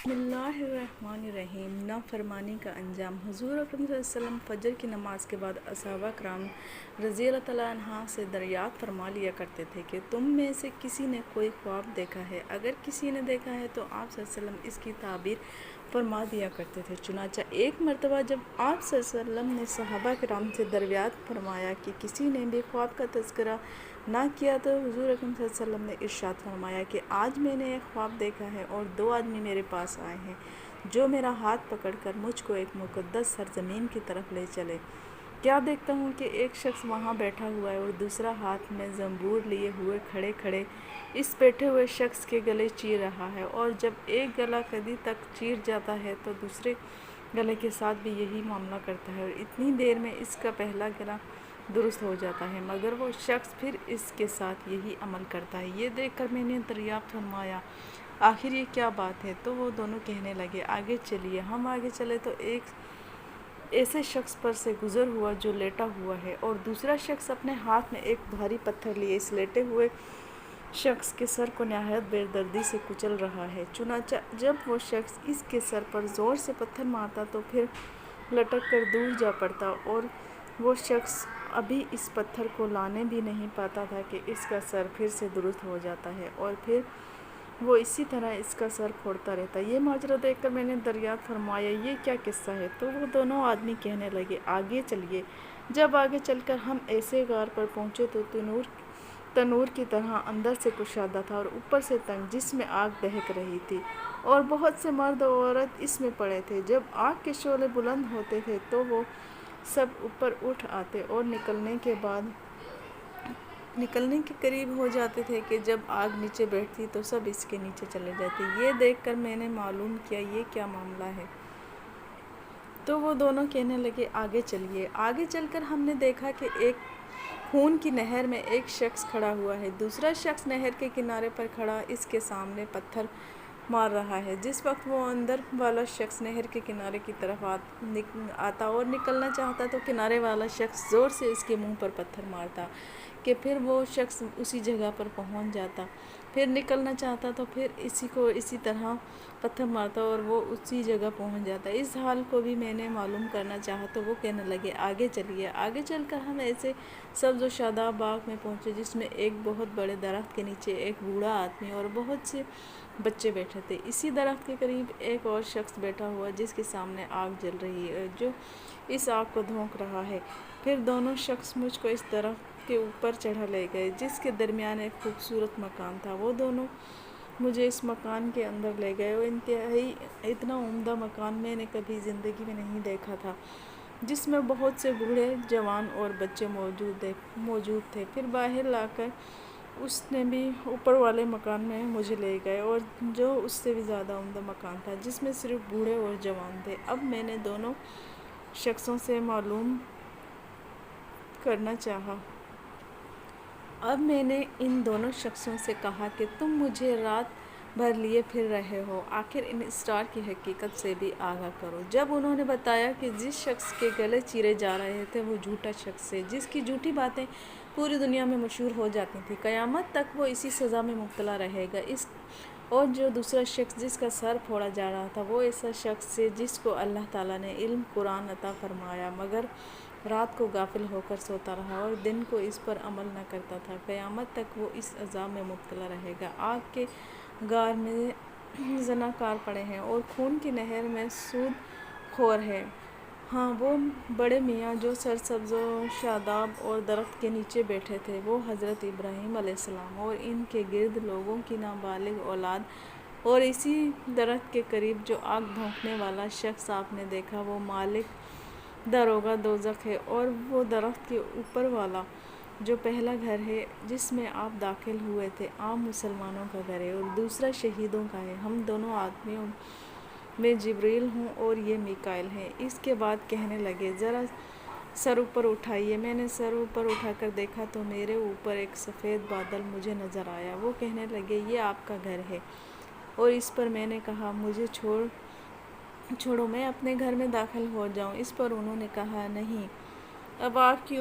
بسم اللہ الرحمن الرحیم۔ نافرمانی کا انجام۔ حضور اکرم صلی اللہ علیہ وسلم فجر کی نماز کے بعد صحابہ کرام رضی اللہ تعالیٰ عنہ سے دریافت فرما لیا کرتے تھے کہ تم میں سے کسی نے کوئی خواب دیکھا ہے؟ اگر کسی نے دیکھا ہے تو آپ صلی اللہ علیہ وسلم اس کی تعبیر فرما دیا کرتے تھے۔ چنانچہ ایک مرتبہ جب آپ صلی اللہ علیہ وسلم نے صحابہ کرام سے دریافت فرمایا کہ کسی نے بھی خواب کا تذکرہ نہ کیا تو حضور اکرم صلی اللہ علیہ وسلم نے ارشاد فرمایا کہ آج میں نے ایک خواب دیکھا ہے اور دو آدمی میرے پاس آئے ہیں جو میرا ہاتھ پکڑ کر مجھ کو ایک مقدس سرزمین کی طرف لے چلے۔ کیا دیکھتا ہوں کہ ایک شخص وہاں بیٹھا ہوا ہے اور دوسرا ہاتھ میں زنبور لیے ہوئے کھڑے کھڑے اس بیٹھے ہوئے شخص کے گلے چیر رہا ہے، اور جب ایک گلا قدی تک چیر جاتا ہے تو دوسرے گلے کے ساتھ بھی یہی معاملہ کرتا ہے، اور اتنی دیر میں اس کا پہلا گلا درست ہو جاتا ہے، مگر وہ شخص پھر اس کے ساتھ یہی عمل کرتا ہے۔ یہ دیکھ کر میں نے دریافت فرمایا آخر یہ کیا بات ہے؟ تو وہ دونوں کہنے لگے آگے چلیے۔ ہم آگے چلے تو ایک ایسے شخص پر سے گزر ہوا جو لیٹا ہوا ہے، اور دوسرا شخص اپنے ہاتھ میں ایک بھاری پتھر لیے اس لیٹے ہوئے شخص کے سر کو نہایت بے دردی سے کچل رہا ہے۔ چنانچہ جب وہ شخص اس کے سر پر زور سے پتھر مارتا تو پھر لٹک کر دور جا پڑتا، اور وہ شخص ابھی اس پتھر کو لانے بھی نہیں پاتا تھا کہ اس کا سر پھر سے درست ہو جاتا ہے، اور پھر وہ اسی طرح اس کا سر پھوڑتا رہتا۔ یہ ماجرا دیکھ کر میں نے دریافت فرمایا یہ کیا قصہ ہے؟ تو وہ دونوں آدمی کہنے لگے آگے چلیے۔ جب آگے چل کر ہم ایسے غار پر پہنچے تو تنور کی طرح اندر سے کشادہ تھا اور اوپر سے تنگ، جس میں آگ دہک رہی تھی، اور بہت سے مرد و عورت اس میں پڑے تھے۔ جب آگ کے شعلے بلند ہوتے تھے تو وہ سب اوپر اٹھ آتے اور نکلنے کے قریب ہو جاتے تھے کہ جب آگ نیچے بیٹھتی تو سب اس کے نیچے چلے جاتے۔ یہ دیکھ کر میں نے معلوم کیا یہ کیا معاملہ ہے؟ تو وہ دونوں کہنے لگے آگے چلیے۔ آگے چل کر ہم نے دیکھا کہ ایک خون کی نہر میں ایک شخص کھڑا ہوا ہے، دوسرا شخص نہر کے کنارے پر کھڑا اس کے سامنے پتھر مار رہا ہے۔ جس وقت وہ اندر والا شخص نہر کے کنارے کی طرف آتا اور نکلنا چاہتا تو کنارے والا شخص زور سے اس کے منہ پر پتھر مارتا کہ پھر وہ شخص اسی جگہ پر پہنچ جاتا، پھر نکلنا چاہتا تو پھر اسی طرح پتھر مارتا اور وہ اسی جگہ پہنچ جاتا۔ اس حال کو بھی میں نے معلوم کرنا چاہا تو وہ کہنے لگے آگے چلیے۔ آگے چل کر ہم ایسے سبز و شاداب باغ میں پہنچے جس میں ایک بہت بڑے درخت کے نیچے ایک بوڑھا آدمی اور بہت سے بچے بیٹھے تھے۔ اسی درخت کے قریب ایک اور شخص بیٹھا ہوا جس کے سامنے آگ جل رہی ہے، جو اس آگ کو دھونک رہا ہے۔ پھر دونوں شخص مجھ کو اس درخت کے اوپر چڑھا لے گئے جس کے درمیان ایک خوبصورت مکان تھا۔ وہ دونوں مجھے اس مکان کے اندر لے گئے، اور اتنا عمدہ مکان میں نے کبھی زندگی میں نہیں دیکھا تھا، جس میں بہت سے بوڑھے، جوان اور بچے موجود تھے۔ پھر باہر لا کر اس نے بھی اوپر والے مکان میں مجھے لے گئے، اور جو اس سے بھی زیادہ عمدہ مکان تھا جس میں صرف بوڑھے اور جوان تھے۔ اب میں نے دونوں شخصوں سے معلوم کرنا چاہا۔ اب میں نے ان دونوں شخصوں سے کہا کہ تم مجھے رات بھر لیے پھر رہے ہو، آخر ان اسرار کی حقیقت سے بھی آگاہ کرو۔ جب انہوں نے بتایا کہ جس شخص کے گلے چیرے جا رہے تھے وہ جھوٹا شخص ہے جس کی جھوٹی باتیں پوری دنیا میں مشہور ہو جاتی تھیں، قیامت تک وہ اسی سزا میں مبتلا رہے گا، اور جو دوسرا شخص جس کا سر پھوڑا جا رہا تھا وہ ایسا شخص ہے جس کو اللہ تعالیٰ نے علم قرآن عطا فرمایا مگر رات کو غافل ہو کر سوتا رہا اور دن کو اس پر عمل نہ کرتا تھا، قیامت تک وہ اس عذاب میں مبتلا رہے گا۔ آگ کے غار میں زناکار پڑے ہیں اور خون کی نہر میں سود خور ہے۔ ہاں، وہ بڑے میاں جو سرسبز و شاداب اور درخت کے نیچے بیٹھے تھے وہ حضرت ابراہیم علیہ السلام اور ان کے گرد لوگوں کی نابالغ اولاد، اور اسی درخت کے قریب جو آگ بھونکنے والا شخص آپ نے دیکھا وہ مالک داروغہ دوزخ ہے، اور وہ درخت کے اوپر والا جو پہلا گھر ہے جس میں آپ داخل ہوئے تھے عام مسلمانوں کا گھر ہے اور دوسرا شہیدوں کا ہے۔ ہم دونوں آدمیوں میں جبریل ہوں اور یہ میکائیل ہیں۔ اس کے بعد کہنے لگے ذرا سر اوپر اٹھائیے۔ میں نے سر اوپر اٹھا کر دیکھا تو میرے اوپر ایک سفید بادل مجھے نظر آیا۔ وہ کہنے لگے یہ آپ کا گھر ہے، اور اس پر میں نے کہا مجھے چھوڑو میں اپنے گھر میں داخل ہو جاؤں۔ اس پر انہوں نے کہا نہیں، اب آپ کی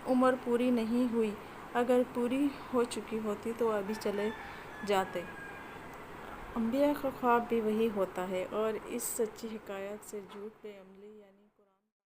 عمر پوری نہیں ہوئی، اگر پوری ہو چکی ہوتی تو ابھی چلے جاتے۔ انبیاء کا خواب بھی وہی ہوتا ہے، اور اس سچی حکایت سے جھوٹ پہ عملی یعنی